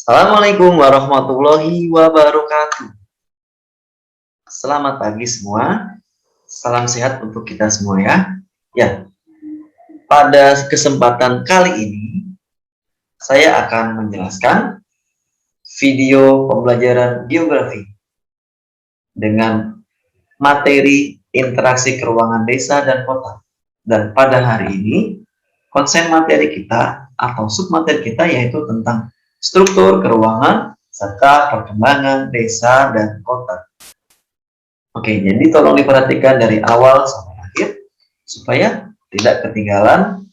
Assalamualaikum warahmatullahi wabarakatuh. Selamat pagi semua. Salam sehat untuk kita semua ya. Ya, pada kesempatan kali ini saya akan menjelaskan video pembelajaran geografi dengan materi interaksi keruangan desa dan kota. Dan pada hari ini konsen materi kita atau submateri kita yaitu tentang struktur keruangan serta perkembangan desa dan kota. Oke, jadi tolong diperhatikan dari awal sampai akhir supaya tidak ketinggalan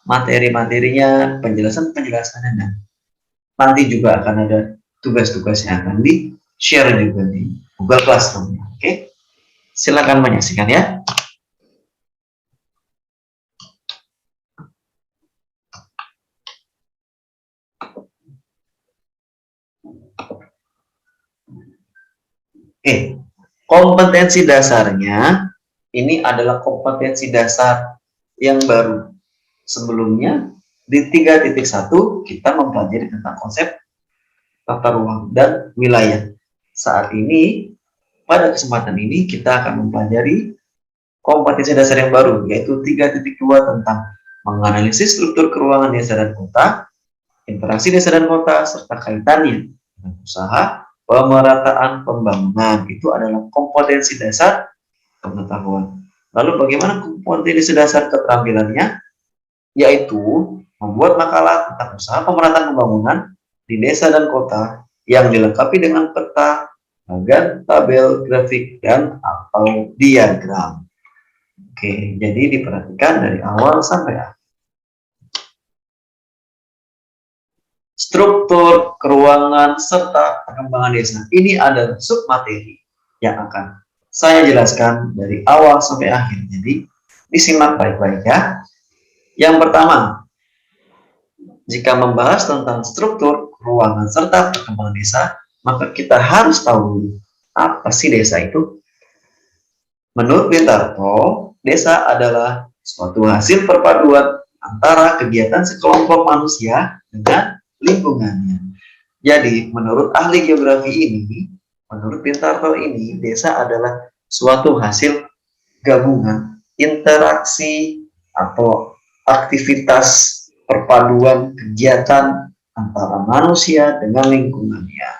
materi-materinya, penjelasan-penjelasannya, dan nanti juga akan ada tugas-tugas yang akan di-share juga di Google Classroom. Oke, silakan menyaksikan ya. Oke, kompetensi dasarnya ini adalah kompetensi dasar yang baru. Sebelumnya di 3.1 kita mempelajari tentang konsep tata ruang dan wilayah. Saat ini pada kesempatan ini kita akan mempelajari kompetensi dasar yang baru yaitu 3.2 tentang menganalisis struktur keruangan desa dan kota, interaksi desa dan kota serta kaitannya dengan usaha pemerataan pembangunan. Itu adalah kompetensi dasar pengetahuan. Lalu bagaimana kompetensi dasar keterampilannya? Yaitu membuat makalah tentang usaha pemerataan pembangunan di desa dan kota yang dilengkapi dengan peta, bagan, tabel, grafik, dan atau diagram. Oke, jadi diperhatikan dari awal sampai akhir. Struktur, keruangan, serta perkembangan desa. Ini adalah submateri yang akan saya jelaskan dari awal sampai akhir. Jadi, disimak baik-baik ya. Yang pertama, jika membahas tentang struktur, keruangan, serta perkembangan desa, maka kita harus tahu dulu apa sih desa itu. Menurut Bintaro, desa adalah suatu hasil perpaduan antara kegiatan sekelompok manusia dengan lingkungannya. Jadi, menurut ahli geografi ini, menurut Bintaro ini, desa adalah suatu hasil gabungan interaksi atau aktivitas perpaduan kegiatan antara manusia dengan lingkungannya.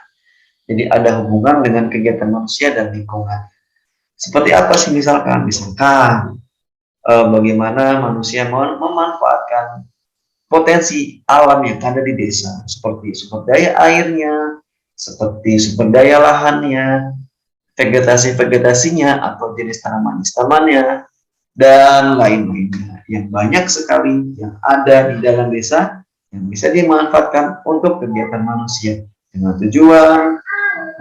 Jadi ada hubungan dengan kegiatan manusia dan lingkungan. Seperti apa sih misalkan bagaimana manusia memanfaatkan potensi alam yang ada di desa, seperti sumber daya airnya, seperti sumber daya lahannya, vegetasi-vegetasinya atau jenis tanaman-tanamannya, dan lain-lainnya yang banyak sekali yang ada di dalam desa yang bisa dimanfaatkan untuk kegiatan manusia dengan tujuan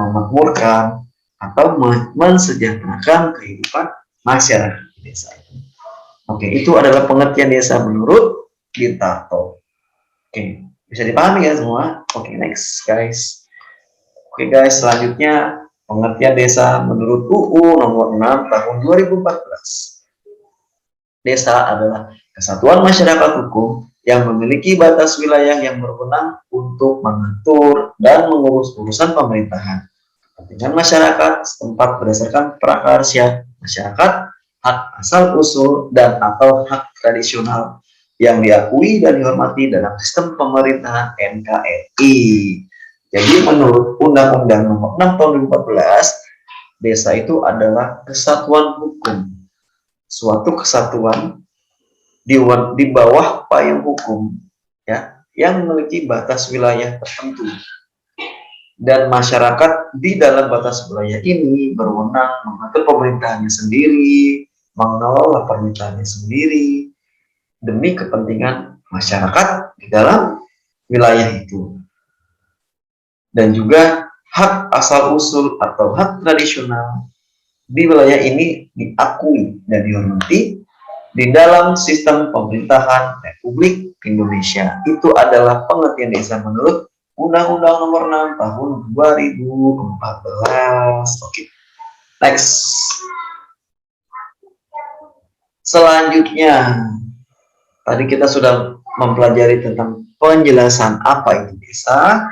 memakmurkan atau mensejahterakan kehidupan masyarakat desa. Oke, itu adalah pengertian desa menurut Bintaro. Oke, bisa dipahami ya semua? Oke, next guys. Oke guys, selanjutnya pengertian desa menurut UU nomor 6 tahun 2014. Desa adalah kesatuan masyarakat hukum yang memiliki batas wilayah yang berwenang untuk mengatur dan mengurus urusan pemerintahan, kepentingan masyarakat setempat berdasarkan prakarya masyarakat, hak asal usul dan atau hak tradisional yang diakui dan dihormati dalam sistem pemerintahan NKRI. Jadi menurut Undang-Undang Nomor 6 Tahun 2014, desa itu adalah kesatuan hukum, suatu kesatuan di bawah payung hukum ya yang memiliki batas wilayah tertentu dan masyarakat di dalam batas wilayah ini berwenang mengatur pemerintahannya sendiri, mengelola pemerintahannya sendiri demi kepentingan masyarakat di dalam wilayah itu. Dan juga hak asal usul atau hak tradisional di wilayah ini diakui dan dihormati di dalam sistem pemerintahan Republik Indonesia. Itu adalah pengertian desa menurut Undang-Undang Nomor 6 Tahun 2014. Oke, next. Selanjutnya, tadi kita sudah mempelajari tentang penjelasan apa itu desa.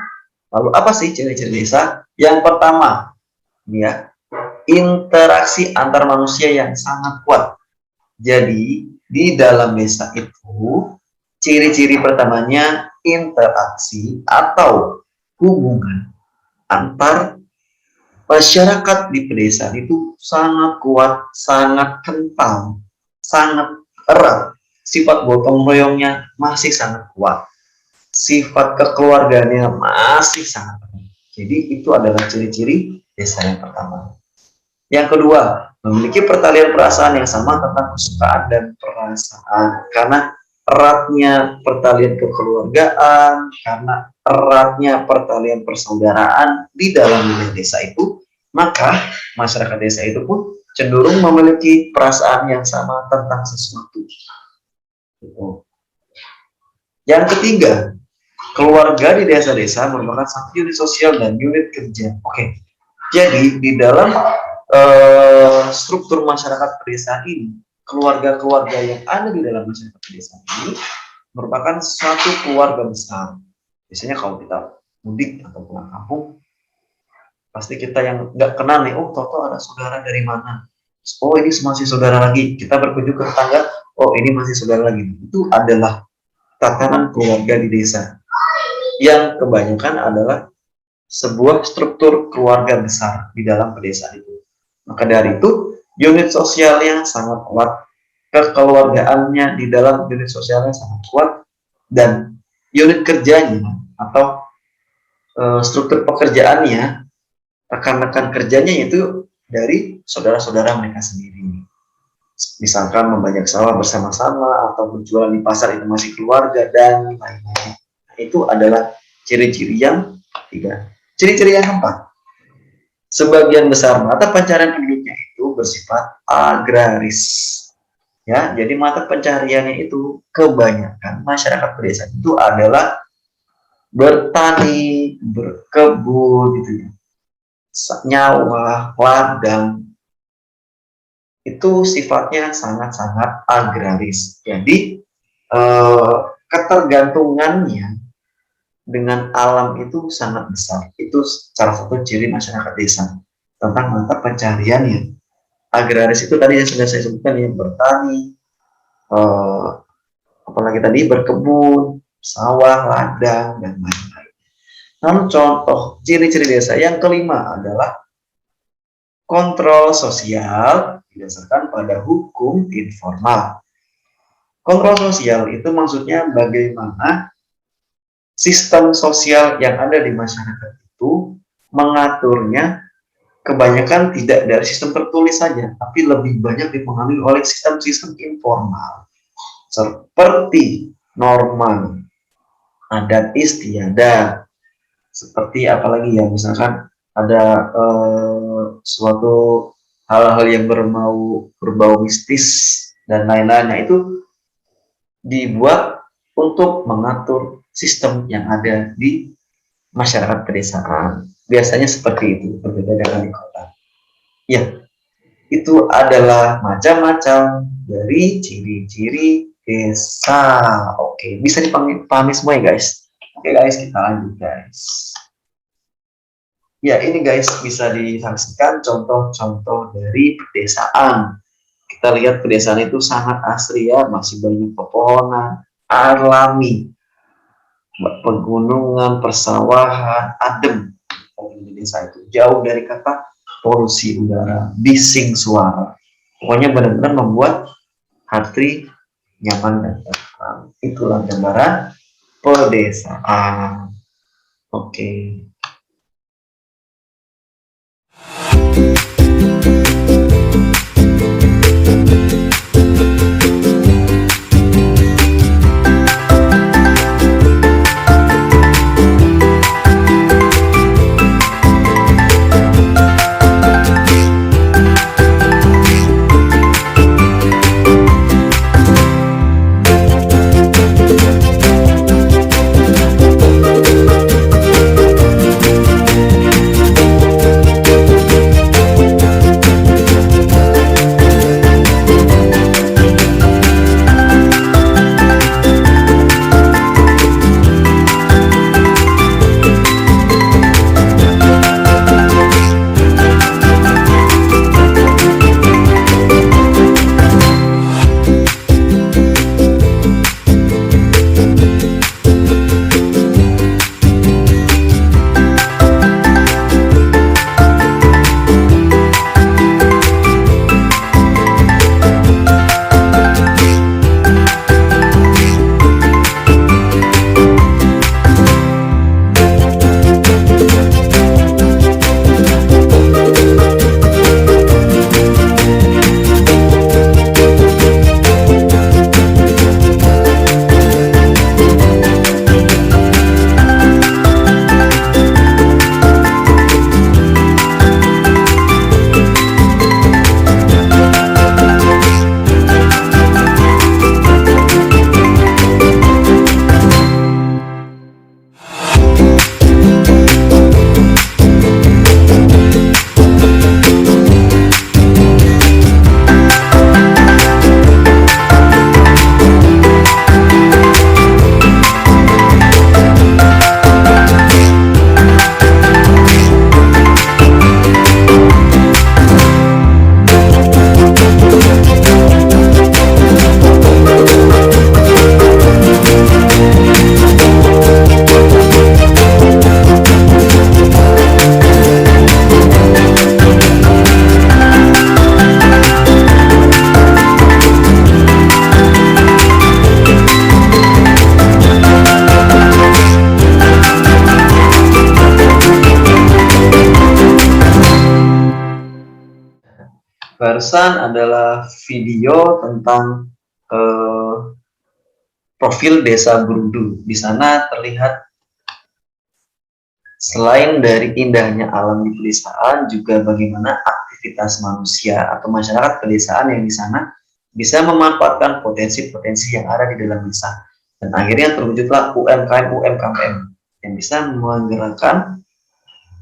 Lalu apa sih ciri-ciri desa? Yang pertama, ya, interaksi antar manusia yang sangat kuat. Jadi, di dalam desa itu, ciri-ciri pertamanya interaksi atau hubungan antar masyarakat di pedesaan itu sangat kuat, sangat kental, sangat erat. Sifat gotong royongnya masih sangat kuat. Sifat kekeluargaannya masih sangat erat. Jadi itu adalah ciri-ciri desa yang pertama. Yang kedua, memiliki pertalian perasaan yang sama tentang kesukaan dan perasaan. Karena eratnya pertalian kekeluargaan, karena eratnya pertalian persaudaraan di dalam desa itu, maka masyarakat desa itu pun cenderung memiliki perasaan yang sama tentang sesuatu. Yang ketiga, keluarga di desa-desa merupakan satu unit sosial dan unit kerja. Oke, jadi di dalam struktur masyarakat pedesaan ini, keluarga-keluarga yang ada di dalam masyarakat pedesaan ini merupakan suatu keluarga besar. Biasanya kalau kita mudik atau pulang kampung, pasti kita yang nggak kenal nih, oh Toto ada saudara dari mana? Oh ini masih saudara lagi. Kita berkunjung ke tetangga, oh ini masih saudara lagi. Itu adalah tatanan keluarga di desa yang kebanyakan adalah sebuah struktur keluarga besar di dalam pedesaan itu. Maka dari itu, unit sosialnya sangat kuat, kekeluargaannya di dalam unit sosialnya sangat kuat, dan unit kerjanya atau struktur pekerjaannya, rekan-rekan kerjanya itu dari saudara-saudara mereka sendiri. Misalkan membajak sawah bersama-sama atau berjualan di pasar itu masih keluarga dan lain-lain. Itu adalah ciri-ciri yang ketiga. Ciri-ciri yang keempat, sebagian besar mata pencarian penduduknya itu bersifat agraris. Ya, jadi mata pencariannya itu kebanyakan masyarakat pedesaan itu adalah bertani, berkebun, gitu ya, nyawah, ladang. Itu sifatnya sangat-sangat agraris. Jadi ketergantungannya dengan alam itu sangat besar. Itu salah satu ciri masyarakat desa. Tentang mata pencariannya. Agraris itu tadi yang sudah saya sebutkan, ya, bertani, apalagi tadi berkebun, sawah, ladang, dan lain-lain. Namun contoh ciri-ciri desa yang kelima adalah kontrol sosial didasarkan pada hukum informal. Kontrol sosial itu maksudnya bagaimana sistem sosial yang ada di masyarakat itu mengaturnya kebanyakan tidak dari sistem tertulis saja, tapi lebih banyak dipengaruhi oleh sistem-sistem informal seperti norma, adat istiadat, seperti apalagi ya, misalkan ada suatu hal-hal yang berbau mistis dan lain-lain. Nah, itu dibuat untuk mengatur sistem yang ada di masyarakat pedesaan. Biasanya seperti itu, berbeda dengan di kota. Ya, itu adalah macam-macam dari ciri-ciri desa. Oke, bisa dipahami semua ya guys. Oke guys, kita lanjut guys. Ya, ini guys bisa disaksikan contoh-contoh dari pedesaan. Kita lihat pedesaan itu sangat asri ya, masih banyak pepohonan alami, pegunungan, persawahan, adem. Di desa itu jauh dari kata polusi udara, bising suara. Pokoknya benar-benar membuat hati nyaman dan tenang. Itulah gambaran pedesaan. Oke. barusan adalah video tentang profil Desa Brudu. Di sana terlihat selain dari indahnya alam di pedesaan, juga bagaimana aktivitas manusia atau masyarakat pedesaan yang di sana bisa memanfaatkan potensi-potensi yang ada di dalam desa. Dan akhirnya terwujudlah UMKM yang bisa menggerakkan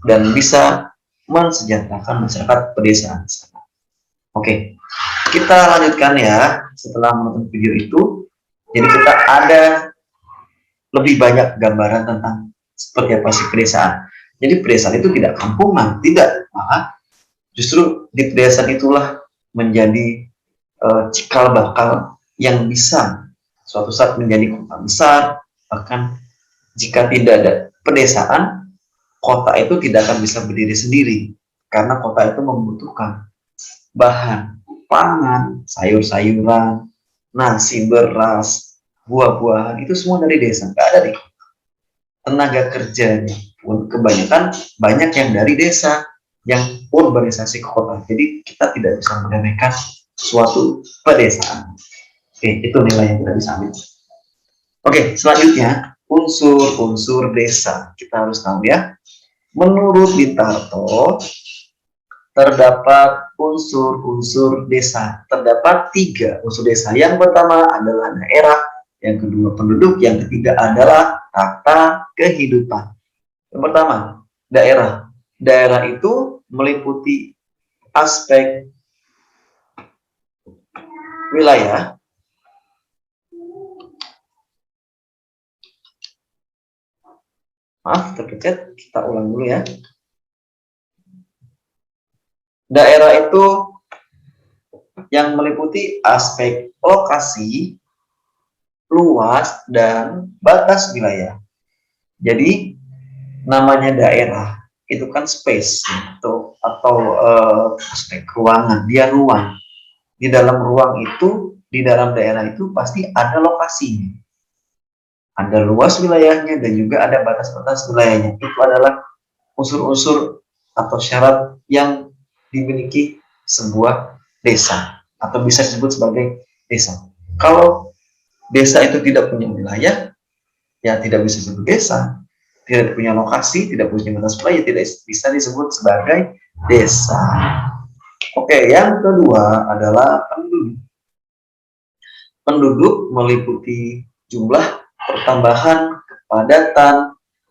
dan bisa mensejahterakan masyarakat pedesaan. Oke, kita lanjutkan ya setelah menonton video itu. Jadi kita ada lebih banyak gambaran tentang seperti apa sih pedesaan. Jadi pedesaan itu tidak kampungan, tidak. Maka justru di pedesaan itulah menjadi cikal bakal yang bisa suatu saat menjadi kota besar. Bahkan jika tidak ada pedesaan, kota itu tidak akan bisa berdiri sendiri. Karena kota itu membutuhkan bahan pangan, sayur-sayuran, nasi, beras, buah-buahan, itu semua dari desa, nggak ada di kota. Tenaga kerjanya pun kebanyakan banyak yang dari desa, yang urbanisasi ke kota. Jadi kita tidak bisa meremehkan suatu pedesaan. Oke, itu nilai yang kita bisa ambil. Oke, selanjutnya unsur-unsur desa. Kita harus tahu ya. Menurut Bintarto, terdapat unsur-unsur desa. Terdapat 3 unsur desa. Yang pertama adalah daerah, yang kedua penduduk, yang ketiga adalah tata kehidupan. Yang pertama, daerah. Daerah itu meliputi aspek wilayah, maaf terpencet, kita ulang dulu ya. Daerah itu yang meliputi aspek lokasi, luas, dan batas wilayah. Jadi namanya daerah itu kan space atau aspek ruangan, dia ruang. Di dalam ruang itu, di dalam daerah itu pasti ada lokasinya, ada luas wilayahnya, dan juga ada batas-batas wilayahnya. Itu adalah unsur-unsur atau syarat yang dimiliki sebuah desa atau bisa disebut sebagai desa. Kalau desa itu tidak punya wilayah, ya tidak bisa disebut desa. Tidak punya lokasi, tidak punya batas wilayah, tidak bisa disebut sebagai desa. Oke, yang kedua adalah penduduk. Penduduk meliputi jumlah pertambahan, kepadatan,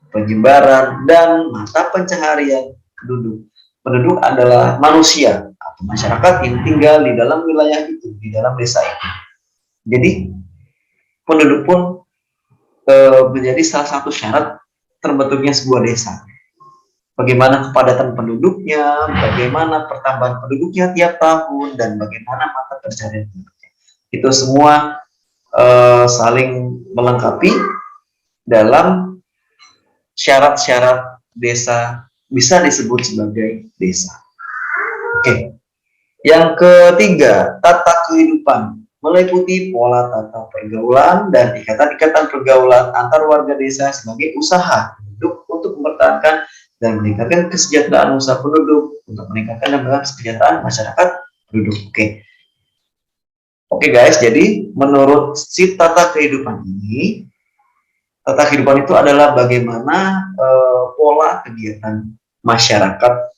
penyebaran, dan mata pencaharian penduduk. Penduduk adalah manusia atau masyarakat yang tinggal di dalam wilayah itu, di dalam desa itu. Jadi penduduk pun menjadi salah satu syarat terbentuknya sebuah desa. Bagaimana kepadatan penduduknya, bagaimana pertambahan penduduknya tiap tahun, dan bagaimana mata pencaharian penduduknya. Itu semua saling melengkapi dalam syarat-syarat desa bisa disebut sebagai desa. Oke. Yang ketiga, tata kehidupan meliputi pola tata pergaulan dan ikatan-ikatan pergaulan antar warga desa sebagai usaha untuk mempertahankan dan meningkatkan kesejahteraan usaha penduduk, untuk meningkatkan dan meningkatkan kesejahteraan masyarakat penduduk. Oke guys, jadi menurut si tata kehidupan ini, tata kehidupan itu adalah bagaimana pola kegiatan masyarakat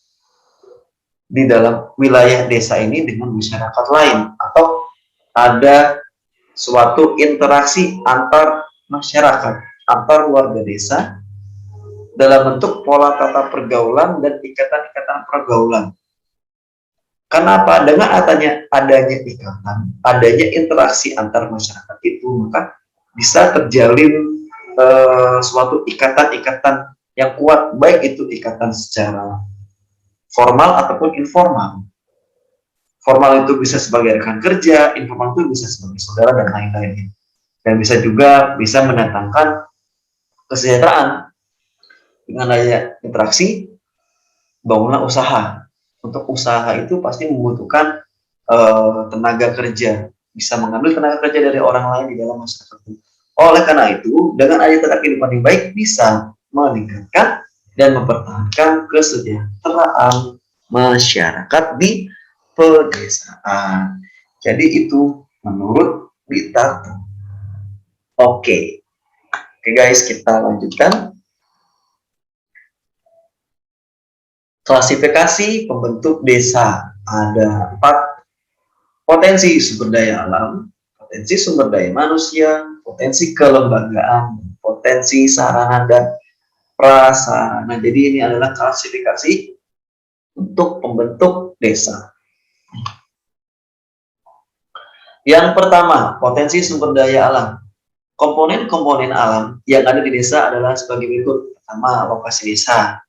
di dalam wilayah desa ini dengan masyarakat lain, atau ada suatu interaksi antar masyarakat, antar warga desa dalam bentuk pola tata pergaulan dan ikatan-ikatan pergaulan. Kenapa? Dengan adanya ikatan, adanya interaksi antar masyarakat itu, maka bisa terjalin suatu ikatan-ikatan yang kuat, baik itu ikatan secara formal ataupun informal. Formal itu bisa sebagai rekan kerja, informal itu bisa sebagai saudara dan lain-lain. Dan bisa juga bisa mendatangkan kesejahteraan. Dengan adanya interaksi, bangunlah usaha. Untuk usaha itu pasti membutuhkan tenaga kerja. Bisa mengambil tenaga kerja dari orang lain di dalam masyarakat. Oleh karena itu, dengan adanya tata kehidupan yang baik bisa meningkatkan dan mempertahankan kesejahteraan masyarakat di pedesaan. Jadi itu menurut Bitato. Oke. Oke guys, kita lanjutkan. Klasifikasi pembentuk desa. Ada 4: potensi sumber daya alam, potensi sumber daya manusia, potensi kelembagaan, potensi sarana dan prasarana. Jadi ini adalah klasifikasi untuk pembentuk desa. Yang pertama, potensi sumber daya alam. Komponen-komponen alam yang ada di desa adalah sebagai berikut. Pertama, lokasi desa,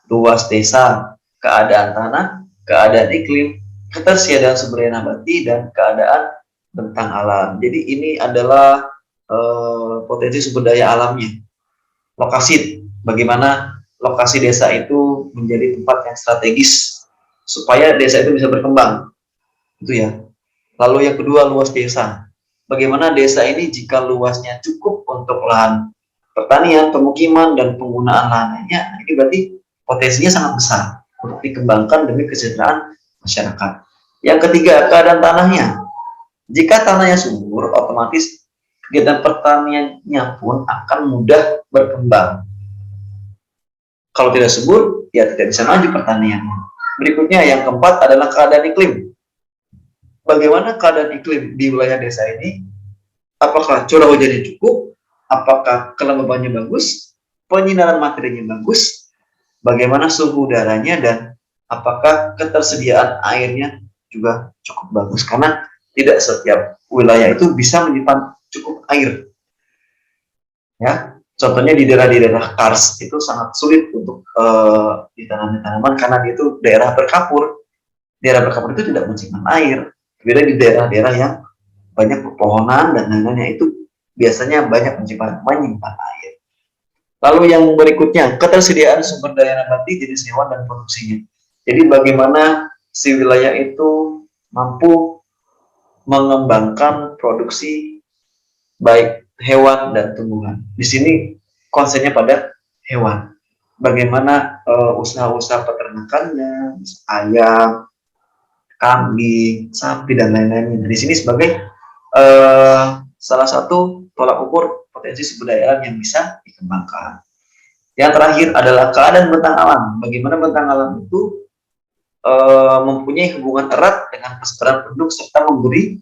luas desa, keadaan tanah, keadaan iklim, ketersediaan sumber daya nabati, dan keadaan bentang alam. Jadi ini adalah potensi sumber daya alamnya. Lokasi, bagaimana lokasi desa itu menjadi tempat yang strategis supaya desa itu bisa berkembang. Itu ya. Lalu yang kedua, luas desa. Bagaimana desa ini jika luasnya cukup untuk lahan pertanian, pemukiman, dan penggunaan lahannya, ini berarti potensinya sangat besar untuk dikembangkan demi kesejahteraan masyarakat. Yang ketiga, keadaan tanahnya. Jika tanahnya subur, otomatis kegiatan pertaniannya pun akan mudah berkembang. Kalau tidak subur, ya tidak bisa maju pertaniannya. Berikutnya, yang keempat adalah keadaan iklim. Bagaimana keadaan iklim di wilayah desa ini? Apakah curah hujannya cukup? Apakah kelembabannya bagus? Penyinaran materinya bagus? Bagaimana suhu udaranya? Dan apakah ketersediaan airnya juga cukup bagus? Karena tidak setiap wilayah itu bisa menyimpan cukup air. Ya, contohnya di daerah-daerah Kars itu sangat sulit untuk ditanami tanaman karena itu daerah berkapur. Daerah berkapur itu tidak menyimpan air. Berbeda di daerah-daerah yang banyak pepohonan dan lain-lainnya itu biasanya banyak menyimpan air. Lalu yang berikutnya, ketersediaan sumber daya nabati, jenis hewan, dan produksinya. Jadi bagaimana si wilayah itu mampu mengembangkan produksi baik hewan dan tumbuhan. Di sini konsennya pada hewan. Bagaimana usaha-usaha peternakannya, ayam, kambing, sapi, dan lain-lainnya. Di sini sebagai salah satu tolak ukur potensi sumber daya alam yang bisa dikembangkan. Yang terakhir adalah keadaan bentang alam. Bagaimana bentang alam itu mempunyai hubungan erat dengan kesetaraan penduduk serta memberi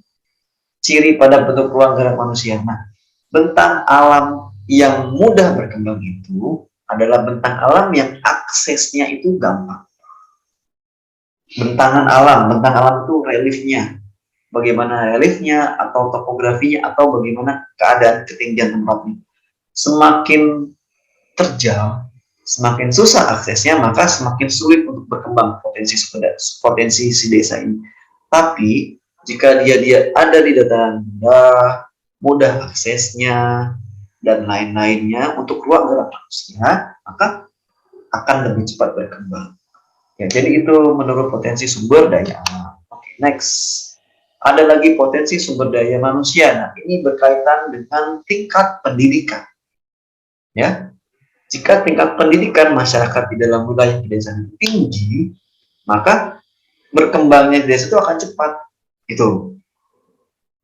ciri pada bentuk ruang gerak manusia. Nah, bentang alam yang mudah berkembang itu adalah bentang alam yang aksesnya itu gampang. Bentang alam itu reliefnya, bagaimana reliefnya atau topografinya atau bagaimana keadaan ketinggian tempatnya. Semakin terjal, semakin susah aksesnya, maka semakin sulit untuk berkembang potensi si desa ini. Tapi jika dia ada di dataran rendah, mudah aksesnya dan lain-lainnya untuk ruang gerak manusia, maka akan lebih cepat berkembang. Ya, jadi itu menurut potensi sumber daya alam. Oke, next. Ada lagi potensi sumber daya manusia. Nah, ini berkaitan dengan tingkat pendidikan. Ya, jika tingkat pendidikan masyarakat di dalam wilayah pedesaan tinggi, maka berkembangnya desa itu akan cepat. Itu.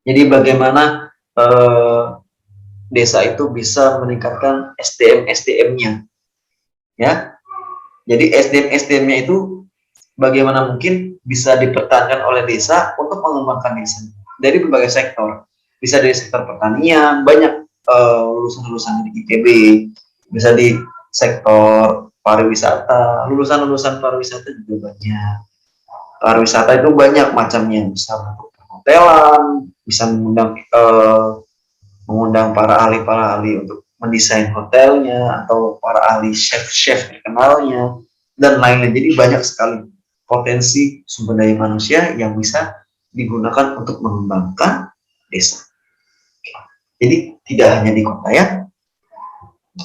Jadi bagaimana desa itu bisa meningkatkan SDM-nya, ya. Jadi SDM-nya itu bagaimana mungkin bisa dipertahankan oleh desa untuk mengembangkan desa dari berbagai sektor. Bisa dari sektor pertanian, banyak lulusan-lulusan dari ITB, bisa di sektor pariwisata, lulusan-lulusan pariwisata juga banyak. Pariwisata itu banyak macamnya, bisa untuk perhotelan, bisa mengundang para ahli untuk mendesain hotelnya atau para ahli chef terkenalnya dan lain-lain. Jadi banyak sekali potensi sumber daya manusia yang bisa digunakan untuk mengembangkan desa. Jadi tidak hanya di kota ya.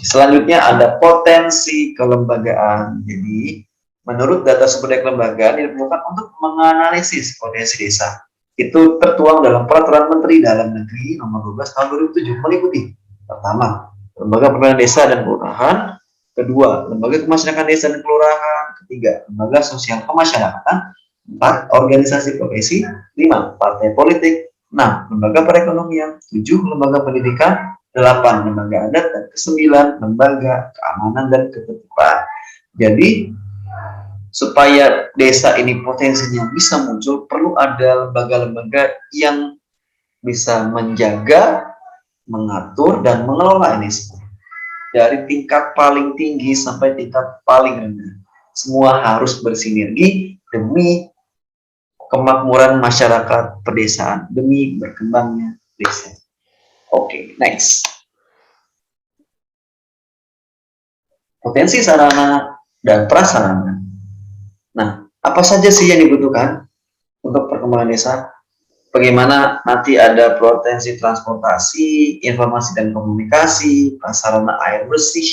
Selanjutnya ada potensi kelembagaan. Jadi menurut data sumber daya kelembagaan diperlukan untuk menganalisis potensi desa. Itu tertuang dalam Peraturan Menteri Dalam Negeri Nomor 12 Tahun 2007 meliputi pertama, Lembaga Pembinaan Desa dan Kelurahan, kedua, Lembaga Kemasyarakatan Desa dan Kelurahan, ketiga, Lembaga Sosial Kemasyarakatan, 4. Organisasi profesi. 5. Partai politik. 6. Lembaga perekonomian. 7. Lembaga pendidikan. 8. Lembaga adat. Dan 9. Lembaga keamanan dan ketertiban. Jadi, supaya desa ini potensinya bisa muncul, perlu ada lembaga-lembaga yang bisa menjaga, mengatur, dan mengelola ini semua. Dari tingkat paling tinggi sampai tingkat paling rendah. Semua harus bersinergi demi kemakmuran masyarakat pedesaan, demi berkembangnya desa. Oke, next. Potensi sarana dan prasarana. Nah, apa saja sih yang dibutuhkan untuk perkembangan desa? Bagaimana nanti ada potensi transportasi, informasi dan komunikasi, prasarana air bersih,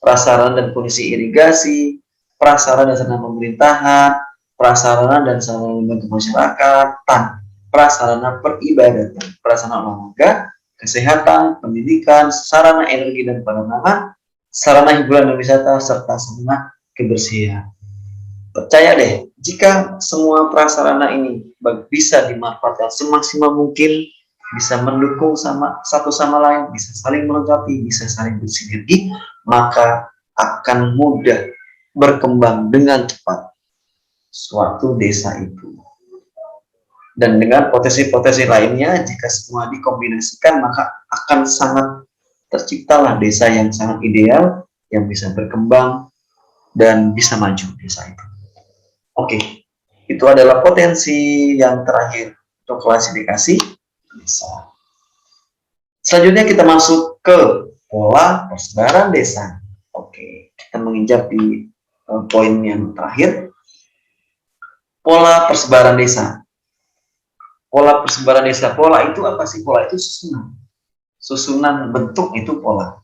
prasarana dan kondisi irigasi, prasarana dan sarana pemerintahan, prasarana dan sarana lembaga masyarakatan, prasarana peribadatan, prasarana olahraga, kesehatan, pendidikan, sarana energi dan penerangan, sarana hiburan dan wisata, serta sarana kebersihan. Percaya deh, jika semua prasarana ini bisa dimanfaatkan semaksimal mungkin, bisa mendukung satu sama lain, bisa saling melengkapi, bisa saling bersinergi, maka akan mudah berkembang dengan cepat suatu desa itu. Dan dengan potensi-potensi lainnya, jika semua dikombinasikan, maka akan sangat terciptalah desa yang sangat ideal, yang bisa berkembang dan bisa maju desa itu. Oke, itu adalah potensi yang terakhir untuk klasifikasi desa. Selanjutnya kita masuk ke pola persebaran desa. Oke, kita menginjak di poin yang terakhir. Pola persebaran desa. Pola persebaran desa. Pola itu apa sih? Pola itu susunan. Susunan bentuk itu pola.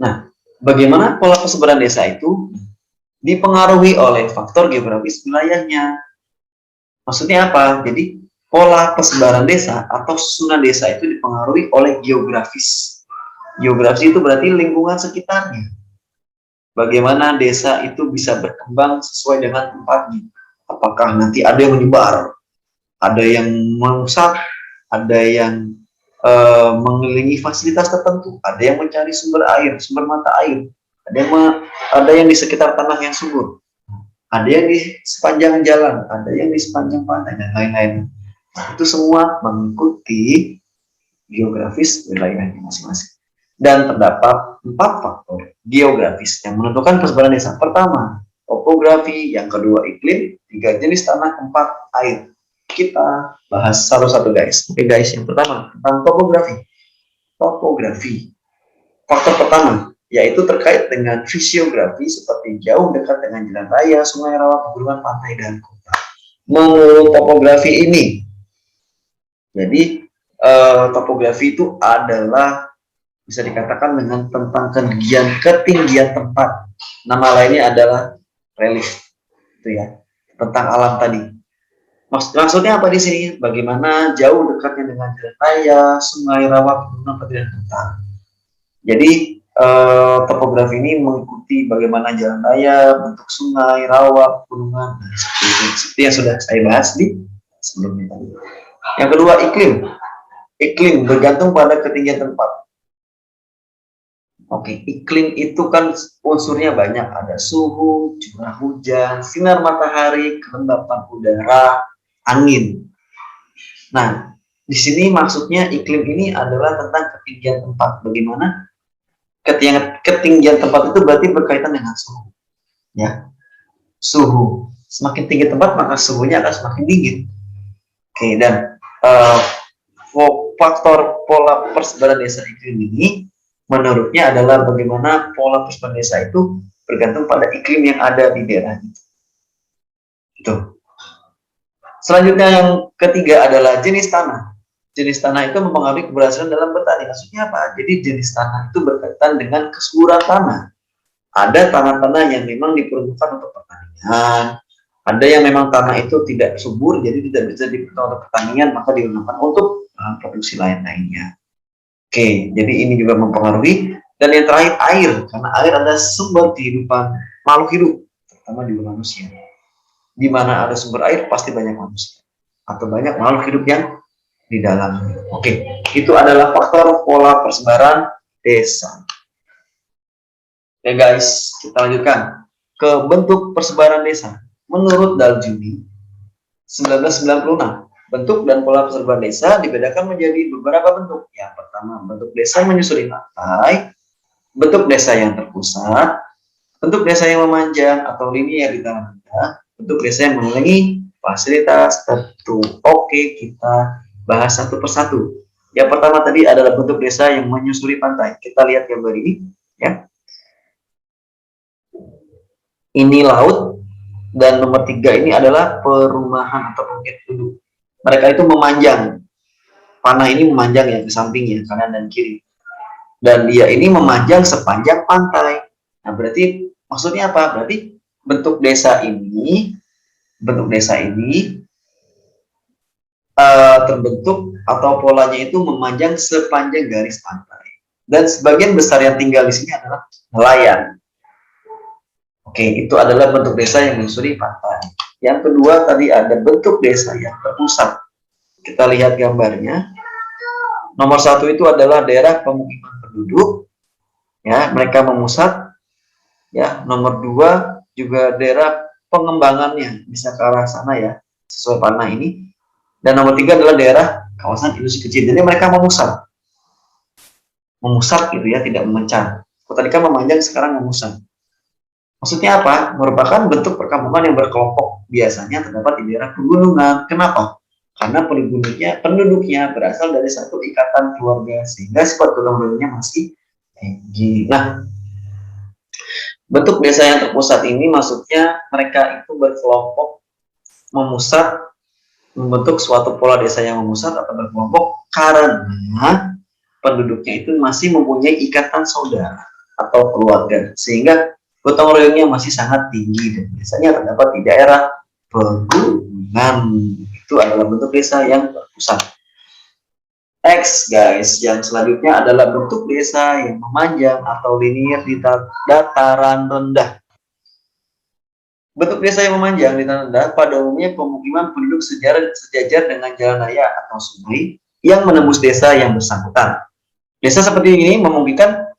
Nah, bagaimana pola persebaran desa itu? Dipengaruhi oleh faktor geografis wilayahnya. Maksudnya apa? Jadi pola persebaran desa atau susunan desa itu dipengaruhi oleh geografis. Geografis itu berarti lingkungan sekitarnya. Bagaimana desa itu bisa berkembang sesuai dengan tempatnya. Apakah nanti ada yang menyebar, ada yang merusak, ada yang mengelilingi fasilitas tertentu, ada yang mencari sumber air, sumber mata air, ada yang di sekitar tanah yang subur, ada yang di sepanjang jalan, ada yang di sepanjang pantai, dan lain-lain. Itu semua mengikuti geografis wilayahnya masing-masing. Dan terdapat 4 faktor geografis yang menentukan persebaran desa. Pertama, topografi, yang kedua iklim, 3 jenis tanah, 4 air. Kita bahas satu-satu guys. Oke guys, yang pertama tentang topografi. Topografi. Faktor pertama yaitu terkait dengan fisiografi seperti jauh dekat dengan jalan raya, sungai, rawa, pegunungan, pantai, dan kota. Menurut topografi ini, jadi topografi itu adalah bisa dikatakan dengan tentang ketinggian tempat. Nama lainnya adalah relief, itu ya, tentang alam tadi. Maksudnya apa di sini? Bagaimana jauh dekatnya dengan jalan raya, sungai, rawa, pegunungan, pantai, dan kota. Jadi topografi ini mengikuti bagaimana jalan raya, bentuk sungai, rawa, gunungan, dan seperti yang sudah saya bahas di sebelumnya. Yang kedua, iklim. Iklim bergantung pada ketinggian tempat. Oke, iklim itu kan unsurnya banyak, ada suhu, curah hujan, sinar matahari, kelembapan udara, angin. Nah, di sini maksudnya iklim ini adalah tentang ketinggian tempat. Bagaimana? Ketinggian tempat itu berarti berkaitan dengan suhu, ya. Suhu semakin tinggi tempat maka suhunya akan semakin dingin. Oke, dan faktor pola persebaran desa iklim ini menurutnya adalah bagaimana pola persebaran desa itu bergantung pada iklim yang ada di daerah itu. Itu. Selanjutnya yang ketiga adalah jenis tanah. Jenis tanah itu mempengaruhi keberhasilan dalam bertani. Maksudnya apa? Jadi jenis tanah itu berkaitan dengan kesuburan tanah. Ada tanah-tanah yang memang diperuntukkan untuk pertanian. Ada yang memang tanah itu tidak subur, jadi tidak bisa diperuntukkan untuk pertanian, maka digunakan untuk produksi lain-lainnya. Oke, jadi ini juga mempengaruhi. Dan yang terakhir air, karena air adalah sumber kehidupan makhluk hidup, terutama di manusia. Di mana ada sumber air pasti banyak manusia atau banyak makhluk hidup yang di dalamnya. Oke, itu adalah faktor pola persebaran desa. Oke guys, kita lanjutkan ke bentuk persebaran desa. Menurut Daljuni 1996, bentuk dan pola persebaran desa dibedakan menjadi beberapa bentuk. Yang pertama, bentuk desa menyusuri pantai, bentuk desa yang terpusat, bentuk desa yang memanjang atau linear di tanah rendah, bentuk desa yang mengelilingi fasilitas tertentu. Oke, kita bahas satu persatu. Yang pertama tadi adalah bentuk desa yang menyusuri pantai. Kita lihat gambar ini, ya. Ini laut, dan nomor 3 ini adalah perumahan atau bukit duduk. Mereka itu memanjang. Panah ini memanjang ya ke sampingnya, kanan dan kiri. Dan dia ini memanjang sepanjang pantai. Nah, berarti maksudnya apa? Berarti bentuk desa ini terbentuk atau polanya itu memanjang sepanjang garis pantai. Dan sebagian besar yang tinggal di sini adalah nelayan. Oke, itu adalah bentuk desa yang menyusuri pantai. Yang kedua tadi ada bentuk desa yang terpusat. Kita lihat gambarnya. Nomor 1 itu adalah daerah pemukiman penduduk. Ya, mereka memusat. Ya, nomor 2 juga daerah pengembangannya bisa ke arah sana ya, sesuai panah ini. Dan nomor 3 adalah daerah kawasan industri kecil. Jadi mereka memusat. Memusat gitu ya, tidak memecah. Kalau tadi kan memanjang, sekarang memusat. Maksudnya apa? Merupakan bentuk perkampungan yang berkelompok. Biasanya terdapat di daerah pegunungan. Kenapa? Karena penduduknya berasal dari satu ikatan keluarga, sehingga sifat gotong royongnya masih tinggi. Nah, bentuk desa yang terpusat ini maksudnya mereka itu berkelompok, memusat, membentuk suatu pola desa yang memusat atau berkelompok karena penduduknya itu masih mempunyai ikatan saudara atau keluarga, sehingga gotong royongnya masih sangat tinggi dan biasanya terdapat di daerah pegunungan. Itu adalah bentuk desa yang terpusat. Next guys, yang selanjutnya adalah bentuk desa yang memanjang atau linear di dataran rendah. Bentuk desa yang memanjang di dataran rendah pada umumnya pemukiman penduduk sejajar dengan jalan raya atau sungai yang menembus desa yang bersangkutan. Desa seperti ini memungkinkan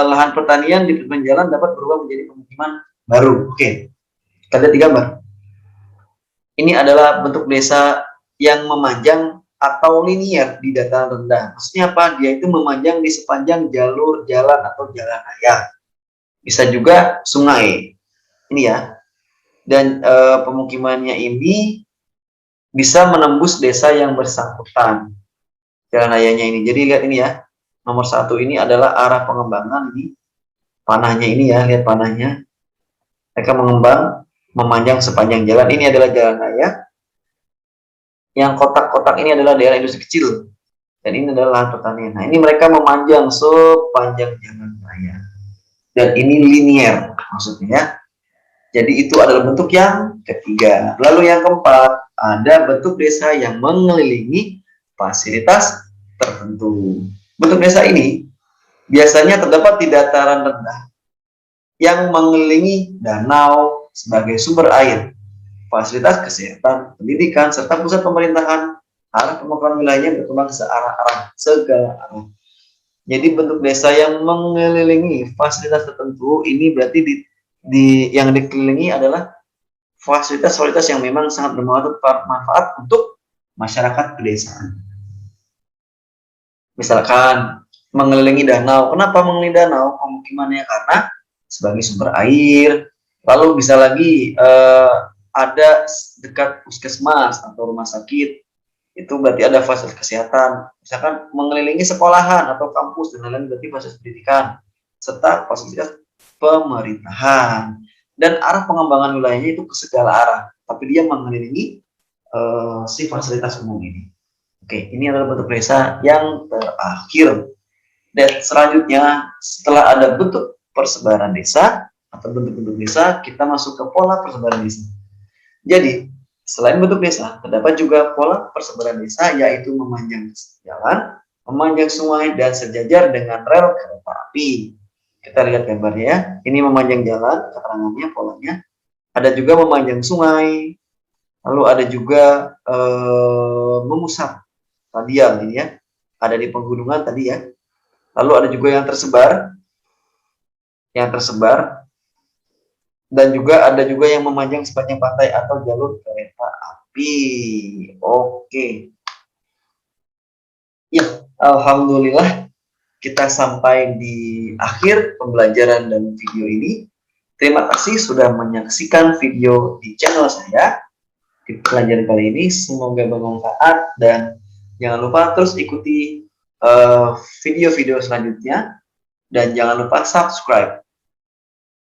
lahan pertanian di perpinggir jalan dapat berubah menjadi pemukiman baru. Oke, kita lihat di gambar. Ini adalah bentuk desa yang memanjang atau linear di dataran rendah. Maksudnya apa? Dia itu memanjang di sepanjang jalur jalan atau jalan raya. Bisa juga sungai. Ini ya. Dan pemukimannya ini bisa menembus desa yang bersangkutan. Jalan rayanya ini. Jadi lihat ini ya. Nomor 1 ini adalah arah pengembangan di panahnya ini ya, lihat panahnya. Mereka mengembang, memanjang sepanjang jalan. Ini adalah jalan raya. Yang kotak-kotak ini adalah daerah industri kecil. Dan ini adalah lahan pertanian. Nah, ini mereka memanjang sepanjang jalan raya. Dan ini linear maksudnya ya. Jadi itu adalah bentuk yang ketiga. Lalu yang keempat, ada bentuk desa yang mengelilingi fasilitas tertentu. Bentuk desa ini biasanya terdapat di dataran rendah yang mengelilingi danau sebagai sumber air, fasilitas kesehatan, pendidikan, serta pusat pemerintahan. Arah pemekaran wilayahnya berkembang searah-arah, segala arah. Jadi bentuk desa yang mengelilingi fasilitas tertentu ini berarti yang dikelilingi adalah fasilitas-fasilitas yang memang sangat bermanfaat untuk masyarakat pedesaan. Misalkan mengelilingi danau. Kenapa mengelilingi danau? Pemukimannya karena sebagai sumber air. Lalu bisa lagi ada dekat puskesmas atau rumah sakit. Itu berarti ada fasilitas kesehatan. Misalkan mengelilingi sekolahan atau kampus dan lain-lain berarti fasilitas pendidikan serta fasilitas pemerintahan. Dan arah pengembangan wilayahnya itu ke segala arah. Tapi dia mengelilingi si fasilitas umum ini. Oke, ini adalah bentuk desa yang terakhir. Dan selanjutnya, setelah ada bentuk persebaran desa atau bentuk-bentuk desa, kita masuk ke pola persebaran desa. Jadi, selain bentuk desa, terdapat juga pola persebaran desa, yaitu memanjang jalan, memanjang sungai, dan sejajar dengan rel kereta api. Kita lihat gambarnya ya. Ini memanjang jalan, keterangannya, polanya. ada juga memanjang sungai, lalu ada juga memusat radial ini ya, ada di pegunungan tadi ya. Lalu ada juga yang tersebar, dan juga ada juga yang memanjang sepanjang pantai atau jalur kereta api. Oke. Ya, alhamdulillah kita sampai di akhir pembelajaran dan video ini. Terima kasih sudah menyaksikan video di channel saya di pelajaran kali ini. Semoga bermanfaat dan jangan lupa terus ikuti video-video selanjutnya dan jangan lupa subscribe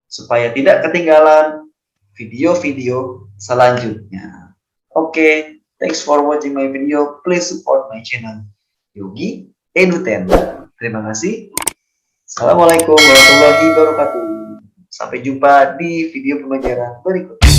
supaya tidak ketinggalan video-video selanjutnya. Oke, thanks for watching my video. Please support my channel Yogi Eduten. Terima kasih. Assalamualaikum warahmatullahi wabarakatuh. Sampai jumpa di video pembelajaran berikutnya.